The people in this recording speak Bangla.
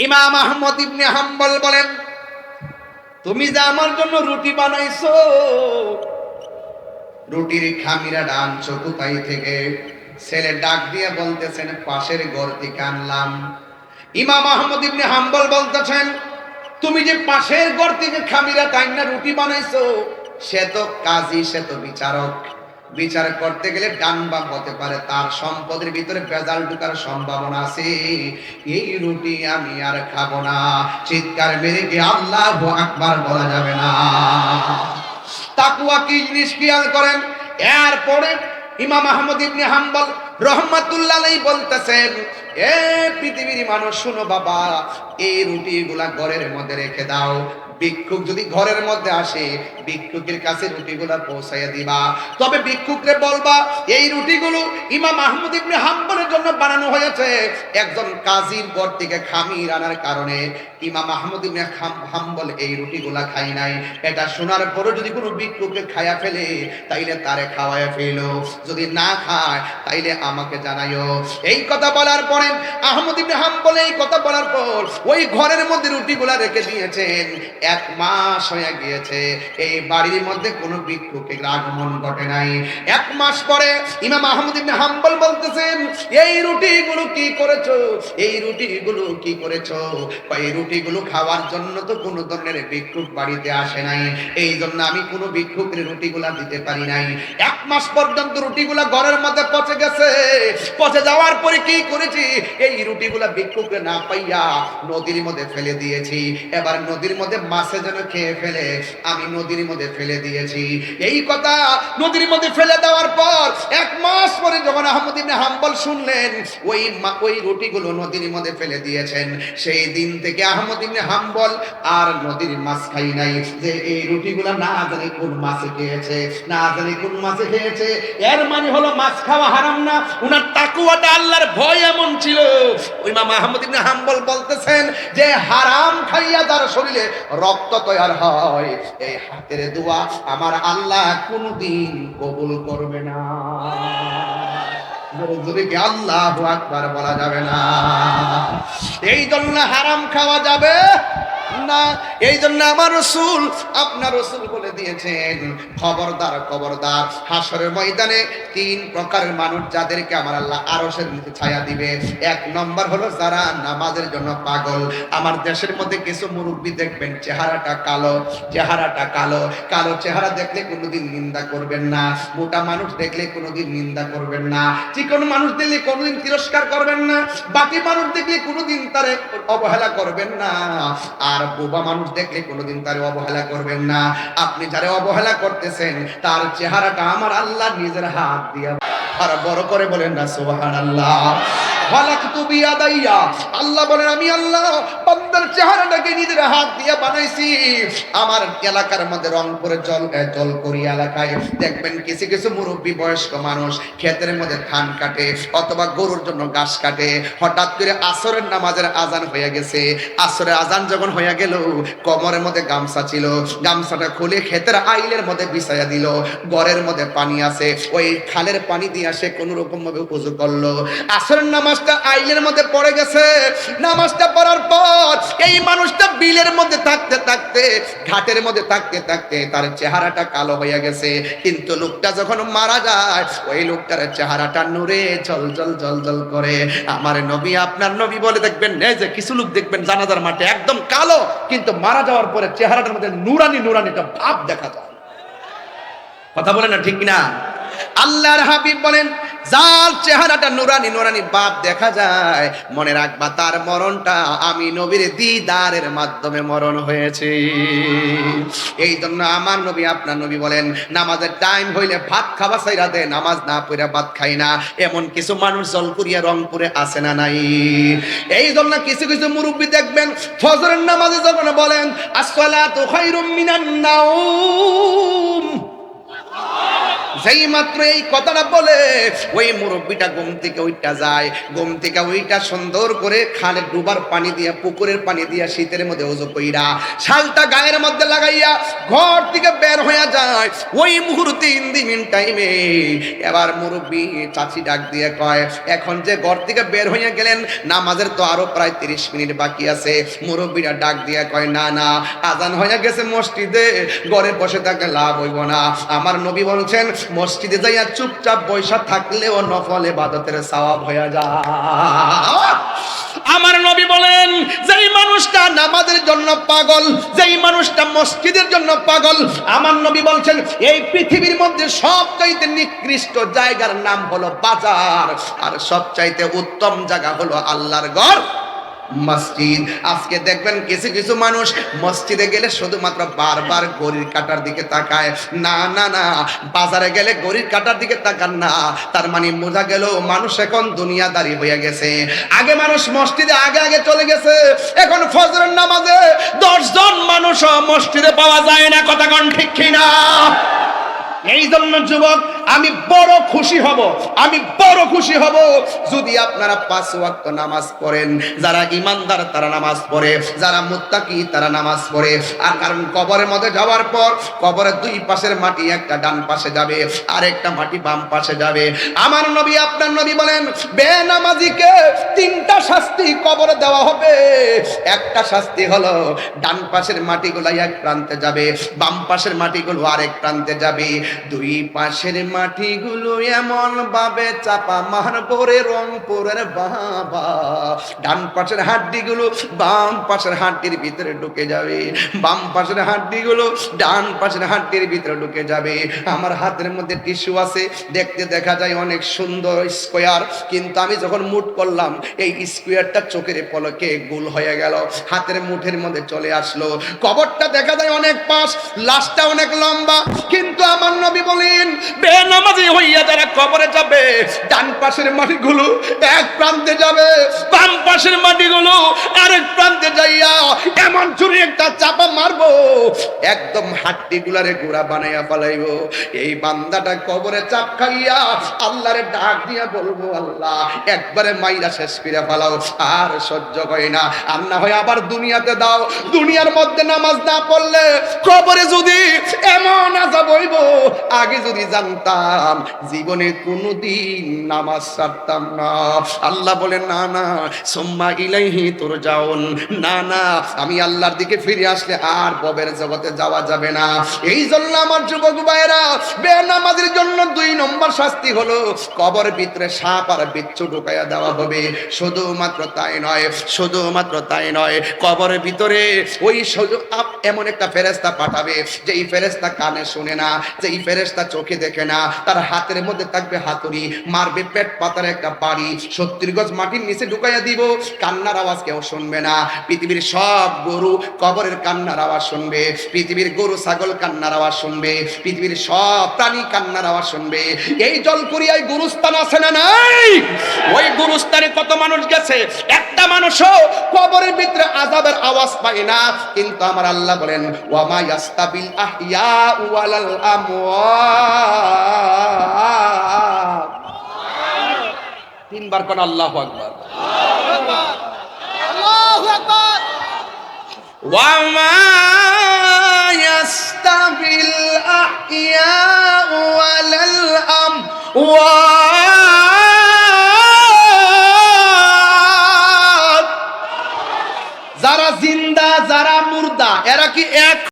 ইমাম আহমদ ইবনে হাম্বল বলেন, তুমি যে আমার জন্য রুটি বানাইছো, রুটির খামিরাটা আনছো কোথায় থেকে? ছেলে ডাক দিয়ে বলতেছেন, পাশের ঘর থেকে আনলাম। ইমাম আহমদ ইবনে হাম্বল বলতেছেন, তুমি যে পাশের ঘর থেকে খামিরা তাইনা রুটি বানাইছো, সে তো কাজী, সে তো বিচারক। বিচার করতে গেলে ডান বাম হতে পারে, তার সম্পদের ভিতরে ভেজাল ঢোকার সম্ভাবনা আছে। এই রুটি আমি আর খাবো না। চিৎকার মেরে গিয়ে আল্লাহু আকবার বলা যাবে না। তাকওয়া কি জিনিস খেয়াল করেন। এরপরে ইমাম আহমদ ইবনে হাম্বল রহমাতুল্লাহ আলাইহি বলতেছেন, এ পৃথিবীর মানুষ শোনো বাবা, এই রুটিগুলা ঘরের মধ্যে রেখে দাও। ভিক্ষুক যদি ঘরের মধ্যে আসে, ভিক্ষুকের কাছে রুটিগুলা পৌঁছাইয়া দিবা। তবে ভিক্ষুকরে বলবা, এই রুটিগুলো ইমাম আহমদ ইবনে হাম্বলের জন্য বানানো হয়েছে। একজন কাজীর ঘর থেকে খামির আনার কারণে ইমাম আহমদ ইবনে হাম্বল এই রুটিগুলা খাই নাই। এটা শোনার পরে যদি কোনো ভিক্ষুককে খায়া ফেলে, তাইলে তারে খাওয়ায়া ফেলো। যদি না খায়, তাইলে আমাকে জানাইও। এই কথা বলার পরে আহমদ ইবনে হাম্বল এই কথা বলার পর ওই ঘরের মধ্যে রুটিগুলা রেখে দিয়েছেন। 1 মাস হয়ে গিয়েছে, এই বাড়ির মধ্যে কোনো ভিক্ষুকের আগমন ঘটে নাই। 1 মাস পরে ইমাম আহমদ ইবনে হাম্বল বলতেছেন, এই রুটিগুলো কি করেছো? এই রুটিগুলো কি করেছো? এই রুটিগুলো খাওয়ার জন্য তো কোনো ধরনের ভিক্ষুক বাড়িতে আসে নাই, এই জন্য আমি কোনো ভিক্ষুকের রুটিগুলা দিতে পারি নাই। 1 মাস পর্যন্ত রুটিগুলা ঘরের মধ্যে পচে গেছে। পচে যাওয়ার পরে কি করেছি? এই রুটিগুলা ভিক্ষুককে না পাইয়া নদীর মধ্যে ফেলে দিয়েছি। এবার নদীর মধ্যে মাছে যেন খেয়ে ফেলে, আমি নদীর মধ্যে ফেলে দিয়েছি। এই কথা নদীর মধ্যে ফেলে দেওয়ার পর 1 মাস পরে যখন আহমদ ইবনে হাম্বল শুনলেন ওই রুটিগুলো নদীর মধ্যে ফেলে দিয়েছেন, সেই দিন থেকে আহমদ ইবনে হাম্বল আর নদীর মাছ খাই নাই। যে এই রুটিগুলো না জানি কোন মাছে খেয়েছে, না জানি কোন মাছে খেয়েছে। এর মানে হলো মাছ খাওয়া হারাম না। উনার তাকওয়াটা, আল্লাহর ভয় এমন ছিল। ইমাম আহমদ ইবনে হাম্বল বলতেছেন যে হারাম খাইয়া যার শরীরে রক্ত তৈরি হয়, এই হাতের দোয়া আমার আল্লাহ কোনদিন কবুল করবে না। আল্লাহু আকবার বলা যাবে না। এই জন্য হারাম খাওয়া যাবে না। এই জন্য আমার রাসূল, আপনার রাসূল বলে দিয়েছেন, খবরদার খবরদার, হাসরের ময়দানে 3 প্রকারের মানুষ যাদেরকে আমার আল্লাহ আরশের নিচে ছায়া দিবে। 1 নম্বর হলো যারা নামাজের জন্য পাগল। আমার দেশের মধ্যে কিছু মুরব্বি দেখবেন চেহারাটা কালো, চেহারাটা কালো। কালো চেহারা দেখলে কোনোদিন নিন্দা করবেন না। মোটা মানুষ দেখলে কোনোদিন নিন্দা করবেন না। চিকন মানুষ দেখলে কোনোদিন তিরস্কার করবেন না। বাকি মানুষ দেখলে কোনোদিন তারে অবহেলা করবেন না। আর বোবা মানুষ দেখলে কোনোদিন তারে অবহেলা করবেন না। আপনি যারে অবহেলা করতেছেন, তার চেহারাটা আমার আল্লাহ নিজের হাত দিয়ে আর বড় করে বলেন না সুবহানাল্লাহ। ফালাকতু বিয়াদাইয়া, আল্লাহ বলেন আমি আল্লাহ বান্দার চেহারাটাকে নিজের হাত দিয়ে বানাইছি। আমার এলাকার মধ্যে রংপুরে জলকরি এলাকায় দেখবেন কিছু কিছু মুরব্বী বয়স্ক মানুষ ক্ষেতের মধ্যে ধান কাটে অথবা গরুর জন্য ঘাস কাটে। হঠাৎ করে আসরের নামাজের আজান হয়ে গেছে। আসরের আজান যখন হয়ে গেল, কোমরের মধ্যে গামছা ছিল, গামছাটা খুলে ক্ষেতের আইলের মধ্যে বিছাইয়া দিল। ঘরের মধ্যে পানি আছে, ওই খালের পানি দিয়ে সে কোনো রকম ভাবে ওযু করলো। আসরের নামাজটা আইলের মধ্যে পড়ে গেছে। নামাজটা পড়ার পর এই মানুষটা বিলের মধ্যে থাকতে থাকতে, ঘাটের মধ্যে থাকতে থাকতে তার চেহারাটা কালো হয়ে গেছে। কিন্তু লোকটা যখন মারা যায়, ওই লোকটার চেহারাটা নূরে ঝলঝল ঝলঝল করে। আমার নবী, আপনার নবী বলে দেখবেন এই যে কিছু লোক দেখবেন জানাজার মাঠে একদম কালো, কিন্তু মারা যাওয়ার পরে চেহারাটার মধ্যে নুরানি নুরানি একটা ভাব দেখা যায়। কথা বলেন না ঠিক না? আল্লাহর হাবিব বলেন, যার চেহারাটা নুরানি নুরানি ভাব দেখা যায়, মনে রাখবা তার মরণটা আমি নবীর দিদারের মাধ্যমে মরণ হয়েছে। এই জন্য আমার নবী, আপনার নবী বলেন, নামাজের টাইম হইলে ভাত খাওয়া ছাইরা দে, নামাজ না পড়ে ভাত খাই না। এমন কিছু মানুষ জলকুরিয়া রংপুরে আছে না নাই? এই জন্য কিছু কিছু মুরব্বী দেখবেন ফজরের নামাজে যখন বলেন আসসালাতু খায়রুম মিনান নাওম, যেই মাত্র এই কথাটা বলে ওই মুরব্বিটা ঘুম থেকে উঠা যায়, ঘুম থেকে ওইটা সুন্দর করে খালে ডুবার পানি দিয়া, পুকুরের পানি দিয়া শীতের মধ্যে ওযু কইরা শালটা গায়ের মধ্যে লাগাইয়া ঘর থেকে বের হয়ে যায়। ওই মুহূর্তে ইন দি মিন টাইমে এবার মুরব্বি চাচি ডাক দিয়ে কয়, এখন যে ঘর থেকে বের হয়ে গেলেন, নামাজের তো আরো প্রায় 30 মিনিট বাকি আছে। মুরব্বিরা ডাক দিয়ে কয়, না না, আজান হয়ে গেছে মসজিদে, ঘরে বসে থাকলে লাভ হইব না। আমার নবী বলছেন, মসজিদে যাইয়া চুপচাপ বৈশা থাকলেও নফল ইবাদতের সওয়াব হয়ে যায়। আমার নবী বলেন, যেই মানুষটা নামাজের জন্য পাগল, যেই মানুষটা মসজিদের জন্য পাগল, আমার নবী বলছেন এই পৃথিবীর মধ্যে সবচাইতে নিকৃষ্ট জায়গার নাম হলো বাজার, আর সবচাইতে উত্তম জায়গা হলো আল্লাহর ঘর মসজিদ। আজকে দেখবেন কিছু কিছু মানুষ মসজিদে গেলে শুধুমাত্র বারবার ঘড়ির কাঁটার দিকে তাকায়। না না না, বাজারে গেলে ঘড়ির কাঁটার দিকে তাকান না, তার মানে বোঝা গেল মানুষ এখন দুনিয়াদারি হয়ে গেছে। আগে মানুষ মসজিদে আগে আগে চলে গেছে, এখন ফজরের নামাজে 10 জন মানুষও মসজিদে পাওয়া যায় না। কথা কোন ঠিক কিনা? এই জন্য যুবক, আমি বড় খুশি হব, আমি বড় খুশি হব যদি আপনারা 5 ওয়াক্ত নামাজ পড়েন। যারা ইমানদার তারা নামাজ পড়ে, যারা মুত্তাকি তারা নামাজ পড়ে। আর কারণ কবরের মধ্যে যাওয়ার পর কবরের 2 পাশের মাটি, একটা ডান পাশে যাবে আর একটা মাটি বাম পাশে যাবে। আমার নবী, আপনার নবী বলেন, বেনামাজিকে 3টা শাস্তি কবরে দেওয়া হবে। একটা শাস্তি হলো ডান পাশের মাটিগুলো এক প্রান্তে যাবে, বাম পাশের মাটিগুলো আরেক প্রান্তে যাবে। 2 পাশের মাটিগুলো এমন ভাবে চাপা মারবো রে রংপুরের বাবা, ডান পাশের হাড্ডিগুলো বাম পাশের হাড্ডির ভিতরে ঢুকে যাবে, বাম পাশের হাড্ডিগুলো ডান পাশের হাড্ডির ভিতরে ঢুকে যাবে। আমার হাতের মধ্যে টিস্যু আছে, দেখতে দেখা যায় অনেক সুন্দর স্কোয়ার, কিন্তু আমি যখন মুট করলাম এই স্কোয়ারটা চোখের পলকে গোল হয়ে গেল, হাতের মুঠের মধ্যে চলে আসলো। কবরটা দেখা যায় অনেক পাশ, লাশটা অনেক লম্বা, কিন্তু আমার নবী বলেন, বেনামাজি হইয়া যারা কবরে যাবে, ডান পাশের মাটিগুলো এক প্রান্তে যাবে, বাম পাশের মাটিগুলো আরেক প্রান্তে যাইয়া এমন চুরি একটা চাপা মারবো, একদম হাড্ডিগুলারে গুড়া বানাইয়া ফেলাইবো। এই বান্দাটা কবরে চাপ খাইয়া আল্লাহরে ডাক দিয়া বলবো, আল্লাহ একবারে মাইরা শেষ করে ফেলাও, আর সহ্য হয় না, আর না হয় আবার দুনিয়াতে দাও। দুনিয়ার মধ্যে নামাজ না পড়লে কবরে যদি এমন আযাব হইব, আগে যদি জানতাম জীবনে কোনোদিন নামাজ ছাড়তাম না। আল্লাহ বলেন, না না, সুম্মা ইলাইহি তুরজাউন, না না, আমি আল্লাহর দিকে ফিরে আসলে আর ববের জগতে যাওয়া যাবে না। এই জন্য আমার যুবক ভাইরা, বেনামাজির জন্য 2 নম্বর শাস্তি হলো কবরের ভিতরে সাপ আর বিচ্ছু ঢুকাইয়া দেওয়া হবে। শুধুমাত্র তাই নয়, শুধুমাত্র তাই নয়, কবরের ভিতরে ওই এমন একটা ফেরেশতা পাঠাবে, যেই ফেরেশতা কানে শুনে না, যেই ফেরেশতা চোখে দেখে না, তার হাতের মধ্যে থাকবে হাতুড়ি, মারবে পেট পাতার একটা বাড়ি, 70 গজ মাটির নিচে ঢুকাইয়া দিব, কান্নার আওয়াজ কেউ শুনবে না। পৃথিবীর সব গরু কবরের কান্নার আওয়াজ শুনবে, পৃথিবীর গরু ছাগল কান্নার আওয়াজ শুনবে, পৃথিবীর সব প্রাণী কান্নার আওয়াজ শুনবে। এই জলকুরিয়ায় গুরুস্থান আছে না নাই? ওই গুরুস্থানে কত মানুষ গেছে, একটা মানুষও কবরের ভিতরে আযাবের আওয়াজ পায় না। কিন্তু আমার আল্লাহ বলেন, ওয়া মা ইয়াস্তাবিল আহইয়া ওয়ালাল আমওয়াত। 3 বার কোন আল্লাহু আকবার, আল্লাহু আকবার। ওয়া মা ইয়াস্তাবিল আহইয়া ওয়ালাল আমওয়াত। যারা জিন্দা যারা মুর্দা এরা কি এক?